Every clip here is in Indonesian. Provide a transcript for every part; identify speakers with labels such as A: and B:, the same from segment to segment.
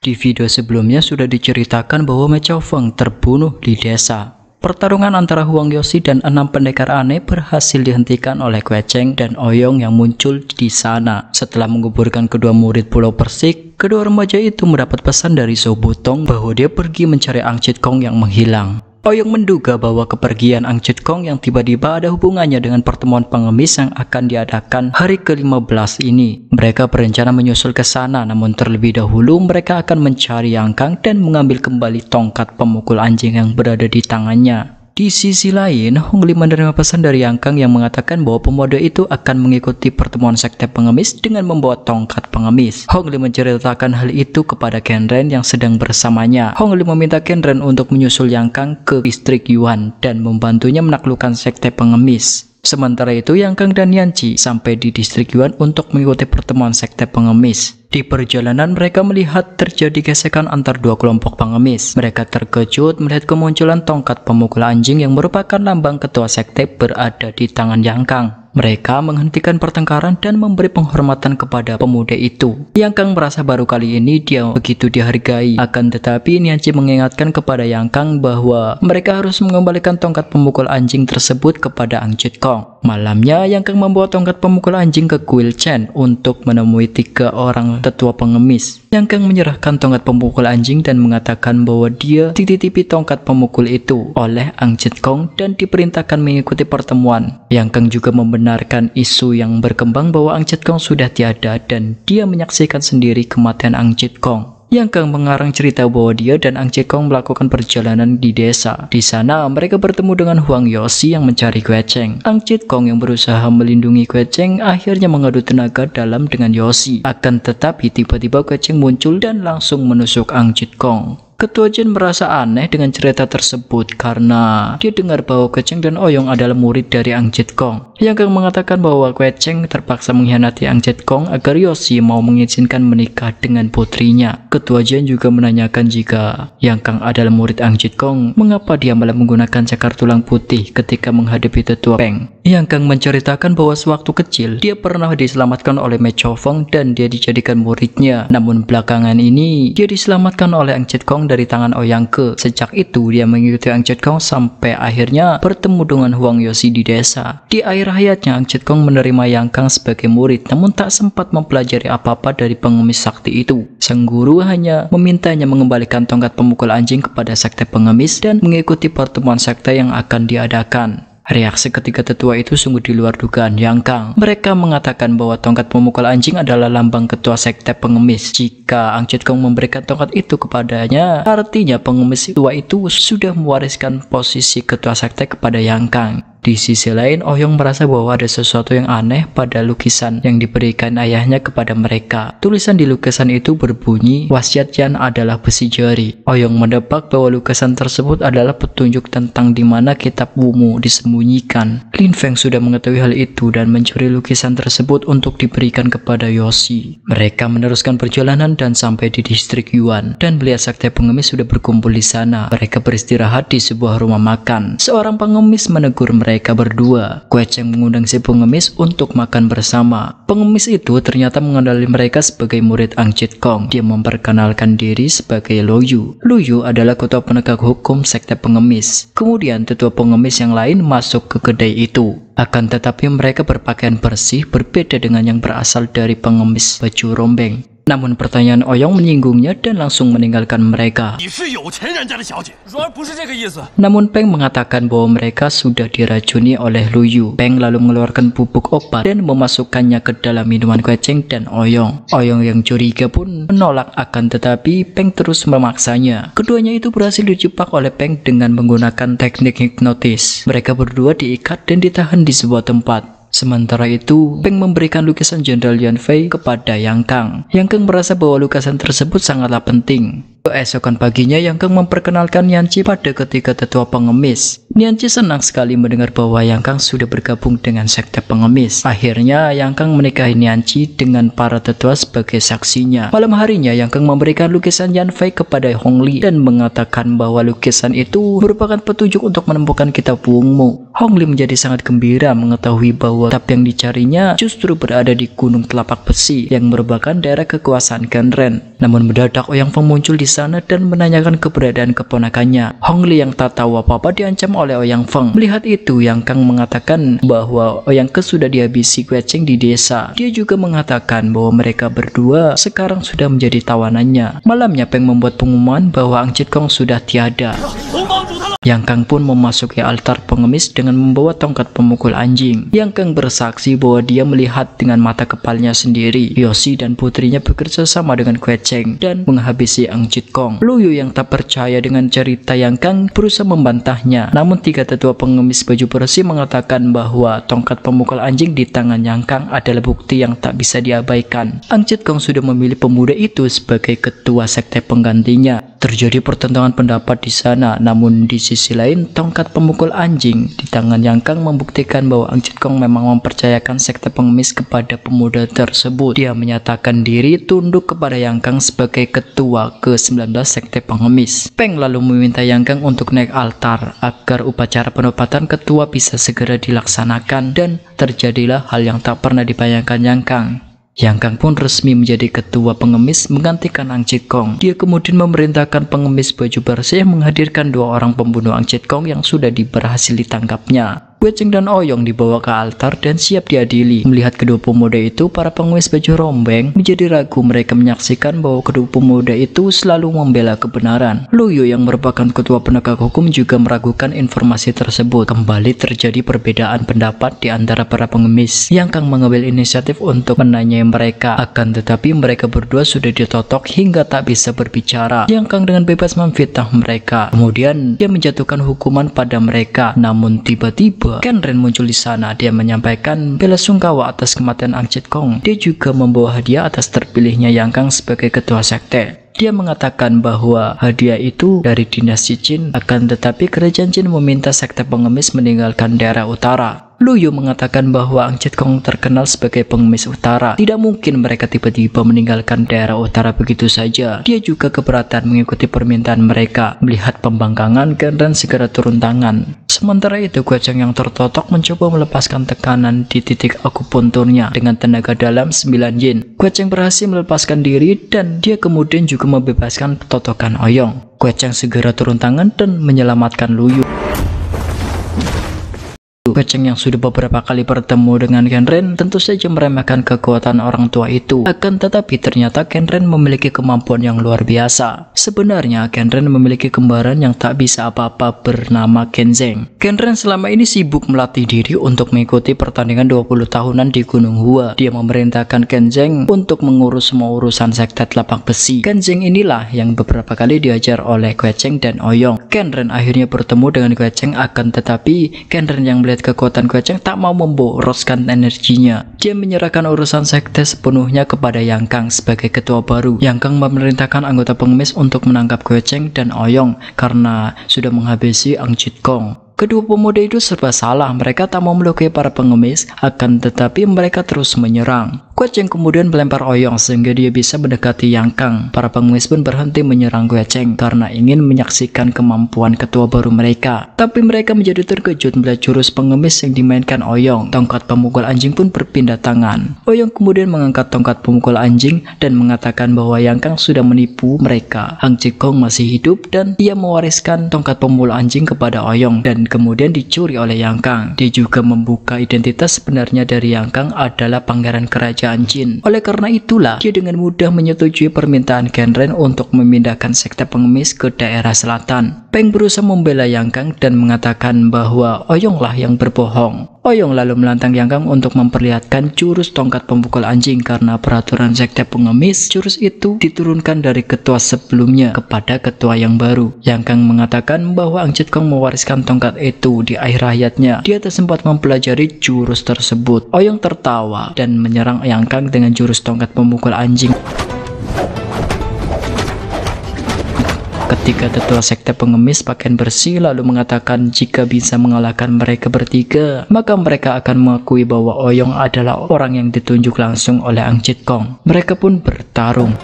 A: Di video sebelumnya sudah diceritakan bahwa Ma Chaofeng terbunuh di desa. Pertarungan antara Huang Yoshi dan 6 pendekar aneh berhasil dihentikan oleh Kue Cheng dan Ouyong yang muncul di sana. Setelah menguburkan kedua murid Pulau Persik, kedua remaja itu mendapat pesan dari Zhou Butong bahwa dia pergi mencari Ang Chit Kong yang menghilang. Ouyong menduga bahwa kepergian Ang Chit Kong yang tiba-tiba ada hubungannya dengan pertemuan pengemis yang akan diadakan hari ke-15 ini. Mereka berencana menyusul ke sana, namun terlebih dahulu mereka akan mencari Yang Kang dan mengambil kembali tongkat pemukul anjing yang berada di tangannya. Di sisi lain, Hong Li menerima pesan dari Yang Kang yang mengatakan bahwa pemuda itu akan mengikuti pertemuan sekte pengemis dengan membawa tongkat pengemis. Hong Li menceritakan hal itu kepada Ken Ren yang sedang bersamanya. Hong Li meminta Ken Ren untuk menyusul Yang Kang ke distrik Yuan dan membantunya menaklukkan sekte pengemis. Sementara itu, Yang Kang dan Yanci sampai di distrik Yuan untuk mengikuti pertemuan sekte pengemis. Di perjalanan mereka melihat terjadi gesekan antar dua kelompok pengemis. Mereka terkejut melihat kemunculan tongkat pemukul anjing yang merupakan lambang ketua sekte berada di tangan Yang Kang. Mereka menghentikan pertengkaran dan memberi penghormatan kepada pemuda itu. Yang Kang merasa baru kali ini dia begitu dihargai. Akan tetapi Nianci mengingatkan kepada Yang Kang bahwa mereka harus mengembalikan tongkat pemukul anjing tersebut kepada Ang Chit Kong. Malamnya, Yang Kang membawa tongkat pemukul anjing ke kuil Chen untuk menemui 3 orang tetua pengemis. Yang Kang menyerahkan tongkat pemukul anjing dan mengatakan bahwa dia dititipi tongkat pemukul itu oleh Ang Chit Kong dan diperintahkan mengikuti pertemuan. Yang Kang juga membenarkan isu yang berkembang bahwa Ang Chit Kong sudah tiada dan dia menyaksikan sendiri kematian Ang Chit Kong. Yang Kang mengarang cerita bahwa dia dan Ang Chit Kong melakukan perjalanan di desa. Di sana, mereka bertemu dengan Huang Yoshi yang mencari Kue Cheng. Ang Chit Kong yang berusaha melindungi Kue Cheng akhirnya mengadu tenaga dalam dengan Yoshi. Akan tetapi tiba-tiba Kue Cheng muncul dan langsung menusuk Ang Chit Kong. Ketua Chen merasa aneh dengan cerita tersebut karena dia dengar bahwa Kue Cheng dan Ouyong adalah murid dari Ang Chit Kong. Yang Kang mengatakan bahwa Kue Cheng terpaksa mengkhianati Ang Chit Kong agar Yoshi mau mengizinkan menikah dengan putrinya. Ketua Chen juga menanyakan jika Yang Kang adalah murid Ang Chit Kong, mengapa dia malah menggunakan cakar tulang putih ketika menghadapi tetua Peng. Yang Kang menceritakan bahwa sewaktu kecil dia pernah diselamatkan oleh Ma Chaofeng dan dia dijadikan muridnya. Namun belakangan ini dia diselamatkan oleh Ang Chit Kong dari tangan Ouyang Ke. Sejak itu dia mengikuti Ang Chit Kong sampai akhirnya bertemu dengan Huang Yoshi di desa. Di akhir hayatnya Ang Chit Kong menerima Yang Kang sebagai murid, namun tak sempat mempelajari apa-apa dari pengemis sakti itu. Sang guru hanya memintanya mengembalikan tongkat pemukul anjing kepada sekte pengemis dan mengikuti pertemuan sekte yang akan diadakan. Reaksi ketiga tetua itu sungguh di luar dugaan Yang Kang. Mereka mengatakan bahwa tongkat pemukul anjing adalah lambang ketua sekte pengemis. Jika Ang Chit Kong memberikan tongkat itu kepadanya, artinya pengemis tua itu sudah mewariskan posisi ketua sekte kepada Yang Kang. Di sisi lain, Ouyong merasa bahwa ada sesuatu yang aneh pada lukisan yang diberikan ayahnya kepada mereka. Tulisan di lukisan itu berbunyi, wasiat Yan adalah besi jari. Ouyong menebak bahwa lukisan tersebut adalah petunjuk tentang di mana kitab Wumu disembunyikan. Lin Feng sudah mengetahui hal itu dan mencuri lukisan tersebut untuk diberikan kepada Yoshi. Mereka meneruskan perjalanan dan sampai di distrik Yuan dan melihat sekte pengemis sudah berkumpul di sana. Mereka beristirahat di sebuah rumah makan. Seorang pengemis menegur mereka berdua. Kue Cheng mengundang si pengemis untuk makan bersama. Pengemis itu ternyata mengenali mereka sebagai murid Ang Chit Kong. Dia memperkenalkan diri sebagai Lu Yu. Lu Yu adalah ketua penegak hukum sekte pengemis. Kemudian tetua pengemis yang lain masuk ke kedai itu. Akan tetapi mereka berpakaian bersih berbeda dengan yang berasal dari pengemis baju rombeng. Namun pertanyaan Ouyong menyinggungnya dan langsung meninggalkan mereka. Namun Peng mengatakan bahwa mereka sudah diracuni oleh Lu Yu. Peng lalu mengeluarkan bubuk obat dan memasukkannya ke dalam minuman Kue Cheng dan Ouyong. Ouyong yang curiga pun menolak, akan tetapi Peng terus memaksanya. Keduanya itu berhasil dijebak oleh Peng dengan menggunakan teknik hipnotis. Mereka berdua diikat dan ditahan di sebuah tempat. Sementara itu, Peng memberikan lukisan Jenderal Yan Fei kepada Yang Kang. Yang Kang merasa bahwa lukisan tersebut sangatlah penting. Keesokan paginya Yang Kang memperkenalkan Yanci pada ketiga tetua pengemis. Yanci senang sekali mendengar bahwa Yang Kang sudah bergabung dengan sekte pengemis. Akhirnya Yang Kang menikahi Yanci dengan para tetua sebagai saksinya. Malam harinya Yang Kang memberikan lukisan Yan Fei kepada Hong Li dan mengatakan bahwa lukisan itu merupakan petunjuk untuk menemukan kitab Wung Mu. Hong Li menjadi sangat gembira mengetahui bahwa kitab yang dicarinya justru berada di Gunung Telapak Besi yang merupakan daerah kekuasaan Genren. Namun mendadak Ouyang Feng muncul di sana dan menanyakan keberadaan keponakannya. Hong Li yang tak tahu apa-apa diancam oleh Ouyang Feng. Melihat itu, Yang Kang mengatakan bahwa Ouyang Ke sudah dihabisi Kue Cheng di desa. Dia juga mengatakan bahwa mereka berdua sekarang sudah menjadi tawanannya. Malamnya Peng membuat pengumuman bahwa Ang Chit Kong sudah tiada. Yang Kang pun memasuki altar pengemis dengan membawa tongkat pemukul anjing. Yang Kang bersaksi bahwa dia melihat dengan mata kepalanya sendiri Yoshi dan putrinya bekerja sama dengan Kue Cheng dan menghabisi Ang Chit Kong. Lu Yu yang tak percaya dengan cerita Yang Kang berusaha membantahnya. Namun tiga tetua pengemis baju bersih mengatakan bahwa tongkat pemukul anjing di tangan Yang Kang adalah bukti yang tak bisa diabaikan. Ang Chit Kong sudah memilih pemuda itu sebagai ketua sekte penggantinya. Terjadi pertentangan pendapat di sana, namun di sisi lain tongkat pemukul anjing di tangan Yang Kang membuktikan bahwa Ang Chit Kong memang mempercayakan sekte pengemis kepada pemuda tersebut. Dia menyatakan diri tunduk kepada Yang Kang sebagai ketua ke-19 sekte pengemis. Peng lalu meminta Yang Kang untuk naik altar agar upacara penobatan ketua bisa segera dilaksanakan, dan terjadilah hal yang tak pernah dibayangkan Yang Kang. Yang Kang pun resmi menjadi ketua pengemis menggantikan Ang Chit Kong. Dia kemudian memerintahkan pengemis baju bersih menghadirkan dua orang pembunuh Ang Chit Kong yang sudah berhasil ditangkapnya. Kue Cheng dan Ouyang dibawa ke altar dan siap diadili. Melihat kedua pemuda itu, para pengemis baju rombeng menjadi ragu. Mereka menyaksikan bahwa kedua pemuda itu selalu membela kebenaran. Lu Yu yang merupakan ketua penegak hukum juga meragukan informasi tersebut. Kembali terjadi perbedaan pendapat di antara para pengemis. Yang Kang mengambil inisiatif untuk menanyai mereka, akan tetapi mereka berdua sudah ditotok hingga tak bisa berbicara. Yang Kang dengan bebas memfitnah mereka. Kemudian dia menjatuhkan hukuman pada mereka. Namun tiba-tiba Genren muncul di sana. Dia menyampaikan bela sungkawa atas kematian Ang Chit Kong. Dia juga membawa hadiah atas terpilihnya Yang Kang sebagai ketua sekte. Dia mengatakan bahwa hadiah itu dari dinasti Qin, akan tetapi kerajaan Qin meminta sekte pengemis meninggalkan daerah utara. Lu Yu mengatakan bahwa Ang Chit Kong terkenal sebagai pengemis utara. Tidak mungkin mereka tiba-tiba meninggalkan daerah utara begitu saja. Dia juga keberatan mengikuti permintaan mereka. Melihat pembangkangan, Genren segera turun tangan. Sementara itu, Kue Cheng yang tertotok mencoba melepaskan tekanan di titik akupunturnya dengan tenaga dalam 9 yin. Kue Cheng berhasil melepaskan diri dan dia kemudian juga membebaskan totokan Ouyang. Kue Cheng segera turun tangan dan menyelamatkan Lu Yu. Kue Cheng yang sudah beberapa kali bertemu dengan Genren tentu saja meremehkan kekuatan orang tua itu. Akan tetapi ternyata Genren memiliki kemampuan yang luar biasa. Sebenarnya Genren memiliki kembaran yang tak bisa apa-apa bernama Kenzeng. Genren selama ini sibuk melatih diri untuk mengikuti pertandingan 20 tahunan di Gunung Hua. Dia memerintahkan Kenzeng untuk mengurus semua urusan sekte Telapak Besi. Kenzeng inilah yang beberapa kali diajar oleh Kue Cheng dan Ouyang. Genren akhirnya bertemu dengan Kue Cheng, akan tetapi Genren yang melihat kekuatan Kue Cheng tak mau memboroskan energinya. Dia menyerahkan urusan sekte sepenuhnya kepada Yang Kang sebagai ketua baru. Yang Kang memerintahkan anggota pengemis untuk menangkap Kue Cheng dan Ouyang karena sudah menghabisi Ang Chit Kong. Kedua pemuda itu serba salah. Mereka tak mau melukai para pengemis, akan tetapi mereka terus menyerang. Kue Cheng kemudian melempar Ouyang sehingga dia bisa mendekati Yang Kang. Para pengemis pun berhenti menyerang Kue Cheng karena ingin menyaksikan kemampuan ketua baru mereka. Tapi mereka menjadi terkejut melihat jurus pengemis yang dimainkan Ouyang. Tongkat pemukul anjing pun berpindah tangan. Ouyang kemudian mengangkat tongkat pemukul anjing dan mengatakan bahwa Yang Kang sudah menipu mereka. Ang Chit Kong masih hidup dan ia mewariskan tongkat pemukul anjing kepada Ouyang dan kemudian dicuri oleh Yang Kang. Dia juga membuka identitas sebenarnya dari Yang Kang adalah pangeran kerajaan Qin. Oleh karena itulah dia dengan mudah menyetujui permintaan Genren untuk memindahkan sekte pengemis ke daerah selatan. Peng berusaha membela Yang Kang dan mengatakan bahwa Ouyang lah yang berbohong. Ouyang lalu melantang Yang Kang untuk memperlihatkan jurus tongkat pemukul anjing karena peraturan sekte pengemis, jurus itu diturunkan dari ketua sebelumnya kepada ketua yang baru. Yang Kang mengatakan bahwa Ang Chit Kong mewariskan tongkat itu di akhir hayatnya. Dia tak sempat mempelajari jurus tersebut. Ouyang tertawa dan menyerang Yang Kang dengan jurus tongkat pemukul anjing. Tiga tetua sekte pengemis pakaian bersih lalu mengatakan jika bisa mengalahkan mereka bertiga, maka mereka akan mengakui bahwa Oyong adalah orang yang ditunjuk langsung oleh Ang Chit Kong. Mereka pun bertarung.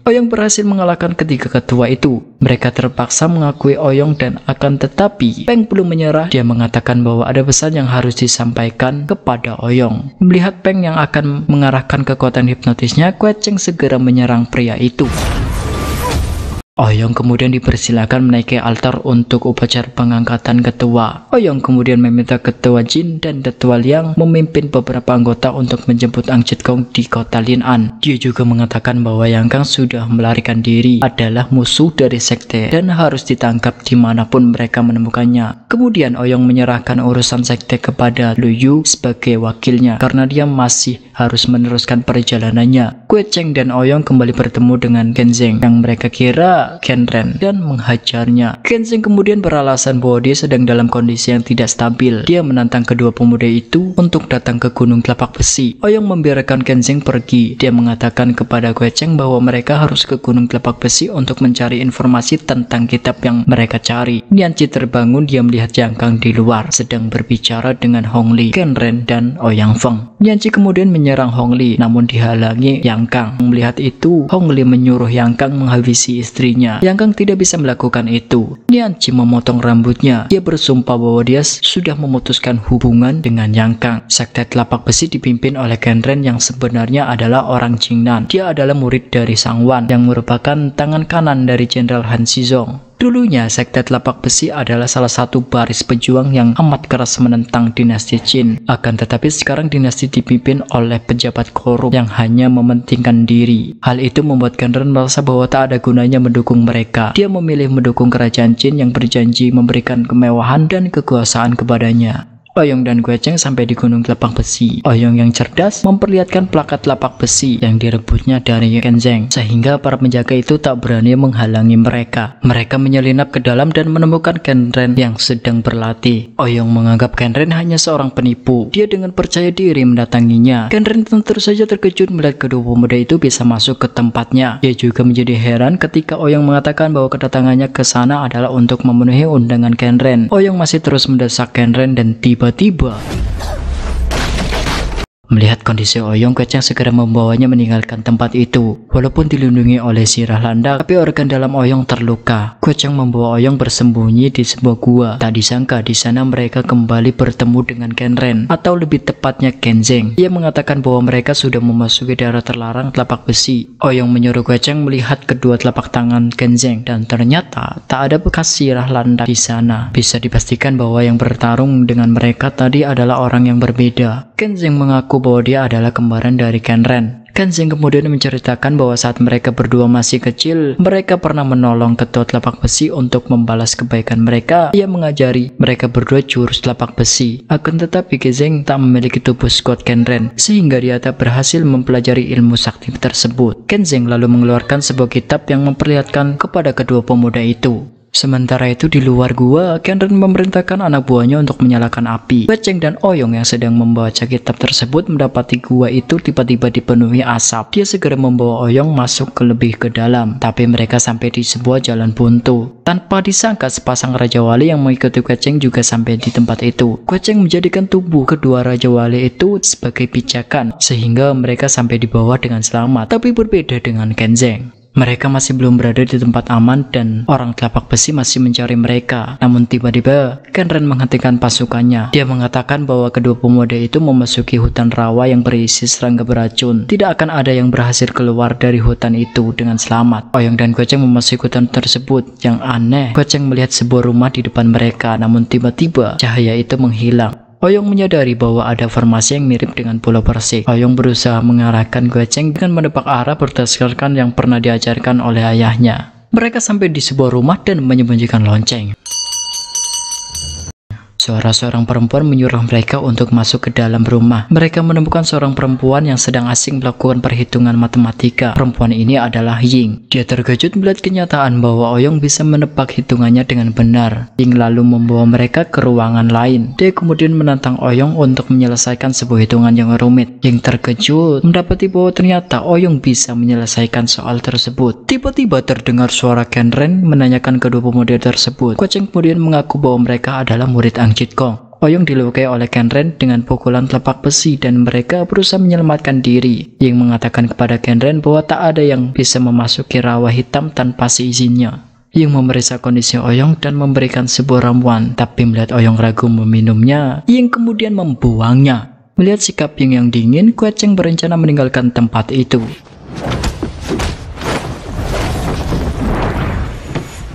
A: Oyong berhasil mengalahkan ketiga ketua itu. Mereka terpaksa mengakui Oyong dan akan tetapi Peng belum menyerah. Dia mengatakan bahwa ada pesan yang harus disampaikan kepada Oyong. Melihat Peng yang akan mengarahkan kekuatan hipnotisnya, Kue Cheng segera menyerang pria itu. Oyong kemudian dipersilakan menaiki altar untuk upacara pengangkatan ketua. Oyong kemudian meminta ketua Jin dan tetua Liang memimpin beberapa anggota untuk menjemput Ang Chit Kong di kota Lin An. Dia juga mengatakan bahwa Yang Kang sudah melarikan diri, adalah musuh dari sekte dan harus ditangkap dimanapun mereka menemukannya. Kemudian Oyong menyerahkan urusan sekte kepada Lu Yu sebagai wakilnya karena dia masih harus meneruskan perjalanannya. Kue Cheng dan Oyong kembali bertemu dengan Kenzeng yang mereka kira Kenren dan menghajarnya. Kenzeng kemudian beralasan bahwa dia sedang dalam kondisi yang tidak stabil. Dia menantang kedua pemuda itu untuk datang ke Gunung Telapak Besi. Oyong membiarkan Kenzeng pergi. Dia mengatakan kepada Kue Cheng bahwa mereka harus ke Gunung Telapak Besi untuk mencari informasi tentang kitab yang mereka cari. Nianci terbangun. Dia melihat Yang Kang di luar sedang berbicara dengan Hong Li, Kenren, dan Ouyang Feng. Nianci kemudian menyerang Hong Li namun dihalangi Yang Kang. Melihat itu, Hong Li menyuruh Yang Kang menghabisi istrinya. Yang Kang tidak bisa melakukan itu. Nianci memotong rambutnya. Dia bersumpah bahwa dia sudah memutuskan hubungan dengan Yang Kang. Sekte Telapak Besi dipimpin oleh Kenren yang sebenarnya adalah orang Jingnan. Dia adalah murid dari Sang Wan yang merupakan tangan kanan dari Jenderal Han Xizong. Dulunya, Sekte Telapak Besi adalah salah satu baris pejuang yang amat keras menentang dinasti Qin. Akan tetapi sekarang dinasti dipimpin oleh pejabat korup yang hanya mementingkan diri. Hal itu membuat Kenren merasa bahwa tak ada gunanya mendukung mereka. Dia memilih mendukung kerajaan Qin yang berjanji memberikan kemewahan dan kekuasaan kepadanya. Oyong dan Kue Cheng sampai di Gunung Telapak Besi. Oyong yang cerdas memperlihatkan plakat telapak besi yang direbutnya dari Kenzeng, sehingga para penjaga itu tak berani menghalangi mereka. Mereka menyelinap ke dalam dan menemukan Kenren yang sedang berlatih. Oyong menganggap Kenren hanya seorang penipu. Dia dengan percaya diri mendatanginya. Kenren tentu saja terkejut melihat kedua pemuda itu bisa masuk ke tempatnya. Dia juga menjadi heran ketika Oyong mengatakan bahwa kedatangannya ke sana adalah untuk memenuhi undangan Kenren. Oyong masih terus mendesak Kenren dan tiba-tiba melihat kondisi Oyong, Kue Cheng segera membawanya meninggalkan tempat itu. Walaupun dilindungi oleh sirah landak, tapi organ dalam Oyong terluka. Kue Cheng membawa Oyong bersembunyi di sebuah gua. Tak disangka di sana mereka kembali bertemu dengan Kenren, atau lebih tepatnya Kenzeng. Ia mengatakan bahwa mereka sudah memasuki daerah terlarang Telapak Besi. Oyong menyuruh Kue Cheng melihat kedua telapak tangan Kenzeng dan ternyata tak ada bekas sirah landak di sana. Bisa dipastikan bahwa yang bertarung dengan mereka tadi adalah orang yang berbeda. Kenzeng mengaku bahwa dia adalah kembaran dari Kenren. Kenzeng kemudian menceritakan bahwa saat mereka berdua masih kecil, mereka pernah menolong ketua Telapak Besi untuk membalas kebaikan mereka. Ia mengajari mereka berdua jurus Telapak Besi. Akan tetapi Kenzeng tak memiliki tubuh sekuat Kenren, sehingga dia tak berhasil mempelajari ilmu sakti tersebut. Kenzeng lalu mengeluarkan sebuah kitab yang memperlihatkan kepada kedua pemuda itu. Sementara itu di luar gua, Kenren memerintahkan anak buahnya untuk menyalakan api. Kue Cheng dan Oyong yang sedang membaca kitab tersebut mendapati gua itu tiba-tiba dipenuhi asap. Dia segera membawa Oyong masuk lebih ke dalam, tapi mereka sampai di sebuah jalan buntu. Tanpa disangka sepasang Raja Wali yang mengikuti Kue Cheng juga sampai di tempat itu. Kue Cheng menjadikan tubuh kedua Raja Wali itu sebagai pijakan, sehingga mereka sampai di bawah dengan selamat. Tapi berbeda dengan Kenzeng. Mereka masih belum berada di tempat aman dan orang Telapak Besi masih mencari mereka. Namun tiba-tiba Kenren menghentikan pasukannya. Dia mengatakan bahwa kedua pemuda itu memasuki hutan rawa yang berisi serangga beracun. Tidak akan ada yang berhasil keluar dari hutan itu dengan selamat. Oyong dan Kue Cheng memasuki hutan tersebut. Yang aneh, Kue Cheng melihat sebuah rumah di depan mereka. Namun tiba-tiba cahaya itu menghilang. Oyong menyadari bahwa ada formasi yang mirip dengan Pulau Persik. Oyong berusaha mengarahkan Kue Cheng dengan menebak arah berdasarkan yang pernah diajarkan oleh ayahnya. Mereka sampai di sebuah rumah dan menyembunyikan lonceng. Suara seorang perempuan menyuruh mereka untuk masuk ke dalam rumah. Mereka menemukan seorang perempuan yang sedang asing melakukan perhitungan matematika. Perempuan ini adalah Ying. Dia terkejut melihat kenyataan bahwa Oyong bisa menebak hitungannya dengan benar. Ying lalu membawa mereka ke ruangan lain. Dia kemudian menantang Oyong untuk menyelesaikan sebuah hitungan yang rumit. Ying terkejut mendapati bahwa ternyata Oyong bisa menyelesaikan soal tersebut. Tiba-tiba terdengar suara Kenren menanyakan kedua pemuda tersebut. Kueceng kemudian mengaku bahwa mereka adalah murid Angjit Kong. Oyong dilukai oleh Kenren dengan pukulan telapak besi dan mereka berusaha menyelamatkan diri. Ying mengatakan kepada Kenren bahwa tak ada yang bisa memasuki rawa hitam tanpa seizinnya. Ying memeriksa kondisi Oyong dan memberikan sebuah ramuan, tapi melihat Oyong ragu meminumnya, Ying kemudian membuangnya. Melihat sikap Ying yang dingin, Kueceng berencana meninggalkan tempat itu.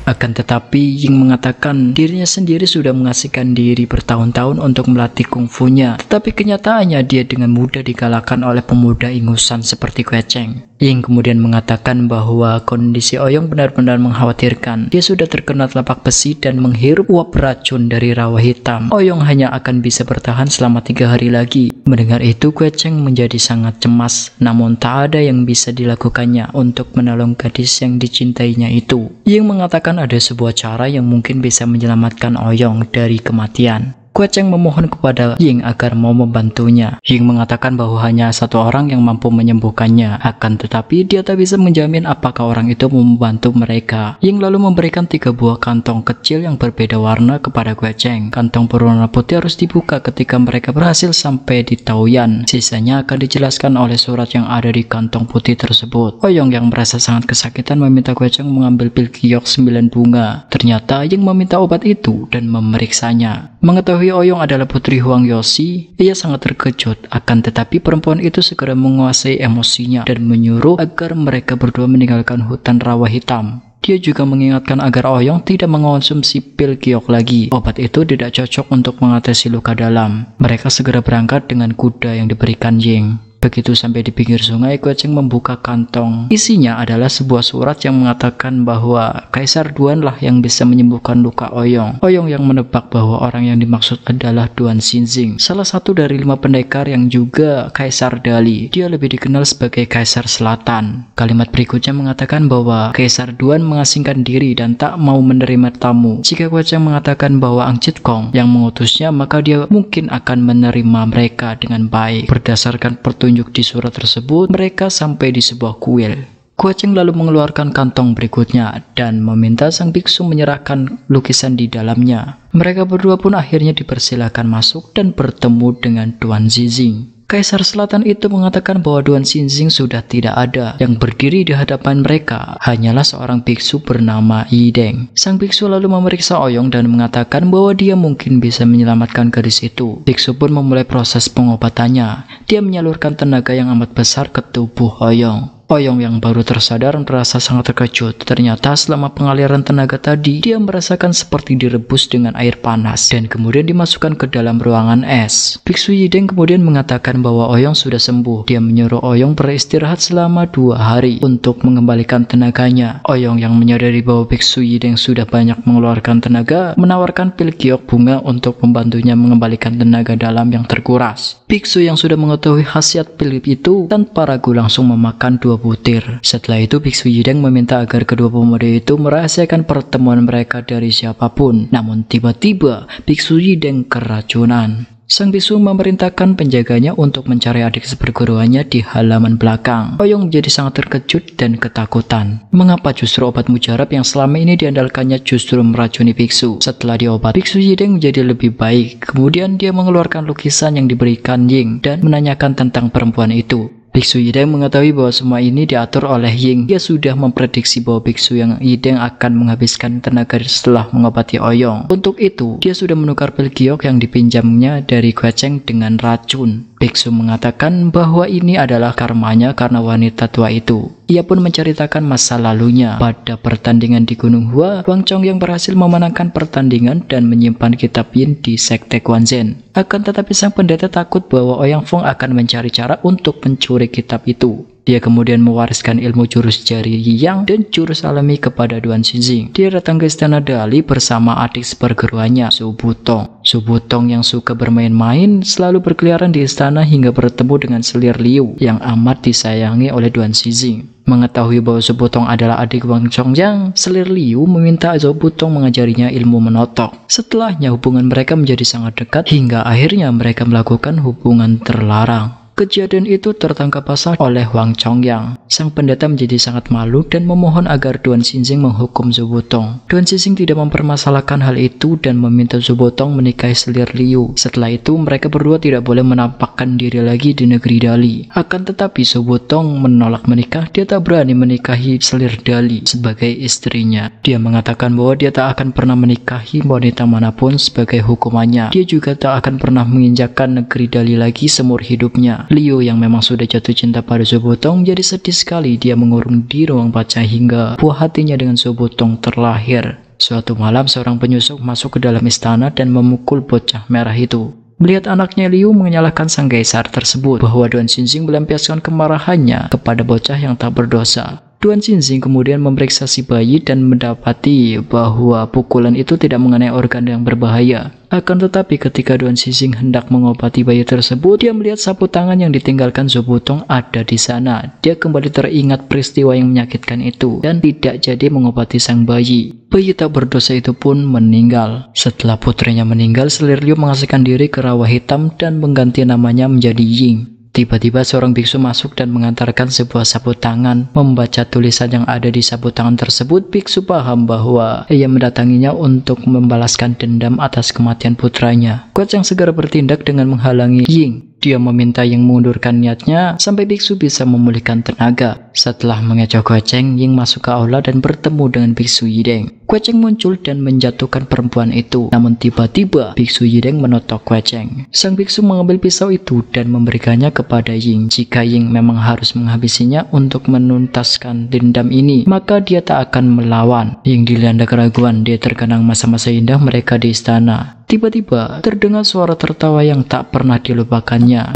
A: Akan tetapi, Ying mengatakan dirinya sendiri sudah mengasihkan diri bertahun-tahun untuk melatih kungfunya. Tetapi kenyataannya dia dengan mudah dikalahkan oleh pemuda ingusan seperti Kueceng. Ying kemudian mengatakan bahwa kondisi Oyong benar-benar mengkhawatirkan. Dia sudah terkena telapak besi dan menghirup uap racun dari rawa hitam. Oyong hanya akan bisa bertahan selama 3 hari lagi. Mendengar itu, Kueceng menjadi sangat cemas. Namun tak ada yang bisa dilakukannya untuk menolong gadis yang dicintainya itu. Ying mengatakan ada sebuah cara yang mungkin bisa menyelamatkan Oyong dari kematian. Kueceng memohon kepada Ying agar mau membantunya. Ying mengatakan bahwa hanya satu orang yang mampu menyembuhkannya. Akan tetapi dia tak bisa menjamin apakah orang itu mau membantu mereka. Ying lalu memberikan 3 buah kantong kecil yang berbeda warna kepada Kueceng. Kantong berwarna putih harus dibuka ketika mereka berhasil sampai di Taoyuan. Sisanya akan dijelaskan oleh surat yang ada di kantong putih tersebut. Oyong yang merasa sangat kesakitan meminta Kueceng mengambil pil giok 9 bunga. Ternyata Ying meminta obat itu dan memeriksanya. Mengetahui Oyong adalah putri Huang Yoshi, ia sangat terkejut. Akan tetapi perempuan itu segera menguasai emosinya dan menyuruh agar mereka berdua meninggalkan hutan rawa hitam. Dia juga mengingatkan agar Oyong tidak mengonsumsi pil giok lagi. Obat itu tidak cocok untuk mengatasi luka dalam. Mereka segera berangkat dengan kuda yang diberikan Ying. Begitu sampai di pinggir sungai, Kueceng membuka kantong. Isinya adalah sebuah surat yang mengatakan bahwa Kaisar Duan lah yang bisa menyembuhkan luka Oyong. Oyong yang menebak bahwa orang yang dimaksud adalah Duan Xinjing, salah satu dari 5 pendekar yang juga Kaisar Dali. Dia lebih dikenal sebagai Kaisar Selatan. Kalimat berikutnya mengatakan bahwa Kaisar Duan mengasingkan diri dan tak mau menerima tamu. Jika Kueceng mengatakan bahwa Angjit Kong yang mengutusnya, maka dia mungkin akan menerima mereka dengan baik. Berdasarkan petunjuk di surat tersebut, mereka sampai di sebuah kuil. Kueceng lalu mengeluarkan kantong berikutnya dan meminta sang biksu menyerahkan lukisan di dalamnya. Mereka berdua pun akhirnya dipersilakan masuk dan bertemu dengan Duan Xinjing. Kaisar Selatan itu mengatakan bahwa Duan Xinjing sudah tidak ada. Yang berdiri di hadapan mereka hanyalah seorang biksu bernama Yi Deng. Sang biksu lalu memeriksa Oyong dan mengatakan bahwa dia mungkin bisa menyelamatkan gadis itu. Biksu pun memulai proses pengobatannya. Dia menyalurkan tenaga yang amat besar ke tubuh Oyong. Oyong yang baru tersadar merasa sangat terkejut. Ternyata selama pengaliran tenaga tadi, dia merasakan seperti direbus dengan air panas dan kemudian dimasukkan ke dalam ruangan es. Biksu Yideng kemudian mengatakan bahwa Oyong sudah sembuh. Dia menyuruh Oyong beristirahat selama 2 hari untuk mengembalikan tenaganya. Oyong yang menyadari bahwa Biksu Yideng sudah banyak mengeluarkan tenaga, menawarkan pil giok bunga untuk membantunya mengembalikan tenaga dalam yang terkuras. Biksu yang sudah mengetahui khasiat pil itu tanpa ragu langsung memakan 2 butir. Setelah itu Biksu Yideng meminta agar kedua pemuda itu merahasiakan pertemuan mereka dari siapapun. Namun tiba-tiba Biksu Yideng keracunan. Sang biksu memerintahkan penjaganya untuk mencari adik seperguruannya di halaman belakang. Oyong menjadi sangat terkejut dan ketakutan. Mengapa justru obat mujarab yang selama ini diandalkannya justru meracuni biksu? Setelah diobat, Biksu Yideng menjadi lebih baik. Kemudian dia mengeluarkan lukisan yang diberikan Ying dan menanyakan tentang perempuan itu. Biksu Yideng mengetahui bahwa semua ini diatur oleh Ying. Dia sudah memprediksi bahwa biksu yang Yideng akan menghabiskan tenaga setelah mengobati Oyong. Untuk itu, dia sudah menukar pil giok yang dipinjamnya dari Kueceng dengan racun. Biksu mengatakan bahwa ini adalah karmanya karena wanita tua itu. Ia pun menceritakan masa lalunya. Pada pertandingan di Gunung Hua, Wang Chong yang berhasil memenangkan pertandingan dan menyimpan kitab Yin di Sekte Guanzhen. Akan tetapi sang pendeta takut bahwa Ouyang Feng akan mencari cara untuk mencuri kitab itu. Dia kemudian mewariskan ilmu jurus jari Yang dan jurus alami kepada Duan Xinxing. Dia datang ke istana Dali bersama adik seperguruannya, Su Butong. Su Butong yang suka bermain-main selalu berkeliaran di istana hingga bertemu dengan selir Liu yang amat disayangi oleh Duan Xinxing. Mengetahui bahwa Su Butong adalah adik Wang Chongyang, selir Liu meminta Su Butong mengajarinya ilmu menotok. Setelahnya hubungan mereka menjadi sangat dekat hingga akhirnya mereka melakukan hubungan terlarang. Kejadian itu tertangkap basah oleh Wang Chongyang. Sang pendeta menjadi sangat malu dan memohon agar Duan Xinxing menghukum Su Butong. Duan Xinxing tidak mempermasalahkan hal itu dan meminta Su Butong menikahi selir Liu. Setelah itu mereka berdua tidak boleh menampakkan diri lagi di negeri Dali. Akan tetapi Su Butong menolak menikah. Dia tak berani menikahi selir Dali sebagai istrinya. Dia mengatakan bahwa dia tak akan pernah menikahi wanita manapun sebagai hukumannya. Dia juga tak akan pernah menginjakkan negeri Dali lagi seumur hidupnya. Liu yang memang sudah jatuh cinta pada Su Butong jadi sedih sekali. Dia mengurung di ruang baca hingga buah hatinya dengan Su Butong terlahir. Suatu malam seorang penyusup masuk ke dalam istana dan memukul bocah merah itu. Melihat anaknya, Liu menyalahkan sang kaisar tersebut bahwa Duan Xinxing melampiaskan kemarahannya kepada bocah yang tak berdosa. Duan Xinxing kemudian memeriksa si bayi dan mendapati bahwa pukulan itu tidak mengenai organ yang berbahaya. Akan tetapi ketika Duan Xinxing hendak mengobati bayi tersebut, dia melihat sapu tangan yang ditinggalkan Su Butong ada di sana. Dia kembali teringat peristiwa yang menyakitkan itu dan tidak jadi mengobati sang bayi. Bayi tak berdosa itu pun meninggal. Setelah putrinya meninggal, selir Liu mengasihkan diri ke rawa hitam dan mengganti namanya menjadi Ying. Tiba-tiba seorang biksu masuk dan mengantarkan sebuah sapu tangan. Membaca tulisan yang ada di sapu tangan tersebut, biksu paham bahwa ia mendatanginya untuk membalaskan dendam atas kematian putranya. Guoceng segera bertindak dengan menghalangi Ying. Dia meminta Ying mengundurkan niatnya sampai biksu bisa memulihkan tenaga. Setelah mengecoh Guoceng, Ying masuk ke aula dan bertemu dengan biksu Yideng. Guoceng muncul dan menjatuhkan perempuan itu. Namun tiba-tiba biksu Yideng menotok Guoceng. Sang biksu mengambil pisau itu dan memberikannya kepada Ying. Jika Ying memang harus menghabisinya untuk menuntaskan dendam ini, maka dia tak akan melawan. Ying dilanda keraguan. Dia terkenang masa-masa indah mereka di istana. Tiba-tiba terdengar suara tertawa yang tak pernah dilupakannya.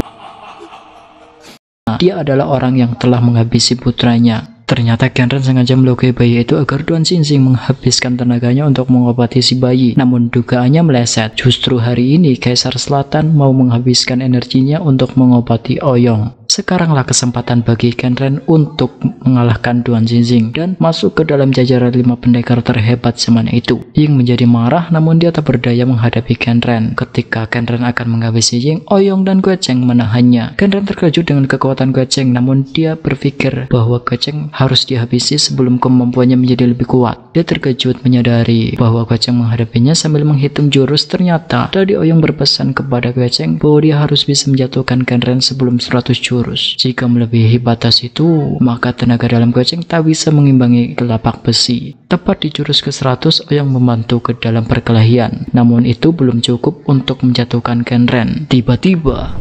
A: Dia adalah orang yang telah menghabisi putranya. Ternyata Genren sengaja melukai bayi itu agar Duan Xinxing menghabiskan tenaganya untuk mengobati si bayi. Namun dugaannya meleset. Justru hari ini Kaisar Selatan mau menghabiskan energinya untuk mengobati Ouyong. Sekaranglah kesempatan bagi Genren untuk mengalahkan Duan Xinxing dan masuk ke dalam jajaran 5 pendekar terhebat zaman itu. Ying menjadi marah, namun dia tak berdaya menghadapi Genren. Ketika Genren akan menghabisi Ying, Ouyong dan Guoceng menahannya. Genren terkejut dengan kekuatan Guoceng, namun dia berpikir bahwa Guoceng harus dihabisi sebelum kemampuannya menjadi lebih kuat. Dia terkejut menyadari bahwa Guoceng menghadapinya sambil menghitung jurus. Ternyata tadi Ouyong berpesan kepada Guoceng bahwa dia harus bisa menjatuhkan Genren sebelum 100 jurus. Jika melebihi batas itu, maka tenaga dalam Guoceng tak bisa mengimbangi telapak besi. Tepat di jurus ke-100, Ouyong membantu ke dalam perkelahian. Namun itu belum cukup untuk menjatuhkan Genren. Tiba-tiba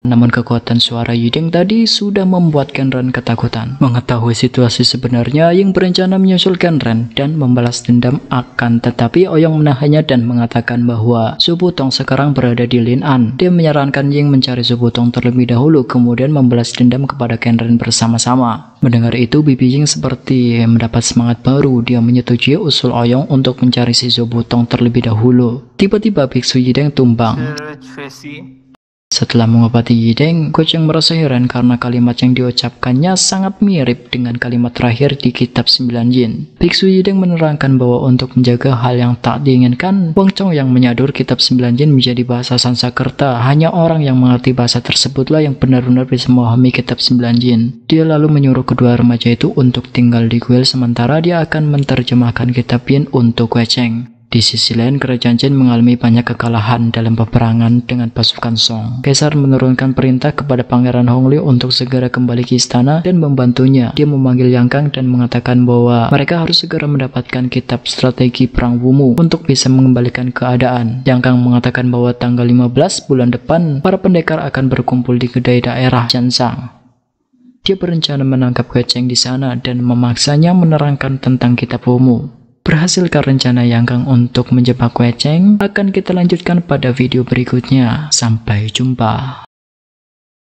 A: namun kekuatan suara Yideng tadi sudah membuat Genren ketakutan. Mengetahui situasi sebenarnya, Ying berencana menyusul Genren dan membalas dendam. Akan tetapi Ouyong menahannya dan mengatakan bahwa Su Butong sekarang berada di Lin'an. Dia menyarankan Ying mencari Su Butong terlebih dahulu, kemudian membalas dendam kepada Genren bersama-sama. Mendengar itu, bibi Ying seperti mendapat semangat baru. Dia menyetujui usul Ouyong untuk mencari si Su Butong terlebih dahulu. Tiba-tiba biksu Yideng tumbang. Setelah mengobati Yideng, Guoceng merasa heran karena kalimat yang diucapkannya sangat mirip dengan kalimat terakhir di kitab 9 Yin. Biksu Yideng menerangkan bahwa untuk menjaga hal yang tak diinginkan, Wang Chong yang menyadur kitab 9 Yin menjadi bahasa Sanskerta. Hanya orang yang mengerti bahasa tersebutlah yang benar-benar bisa memahami kitab 9 Yin. Dia lalu menyuruh kedua remaja itu untuk tinggal di kuil sementara dia akan menerjemahkan kitab Yin untuk Guoceng. Di sisi lain, kerajaan Jin mengalami banyak kekalahan dalam peperangan dengan pasukan Song. Kaisar menurunkan perintah kepada Pangeran Hongli untuk segera kembali ke istana dan membantunya. Dia memanggil Yang Kang dan mengatakan bahwa mereka harus segera mendapatkan kitab strategi perang Wumu untuk bisa mengembalikan keadaan. Yang Kang mengatakan bahwa tanggal 15 bulan depan, para pendekar akan berkumpul di kedai daerah Jansang. Dia berencana menangkap Guoceng di sana dan memaksanya menerangkan tentang kitab Wumu. Berhasilkah rencana Yang Kang untuk menjebak Guoceng? Akan kita lanjutkan pada video berikutnya. Sampai jumpa.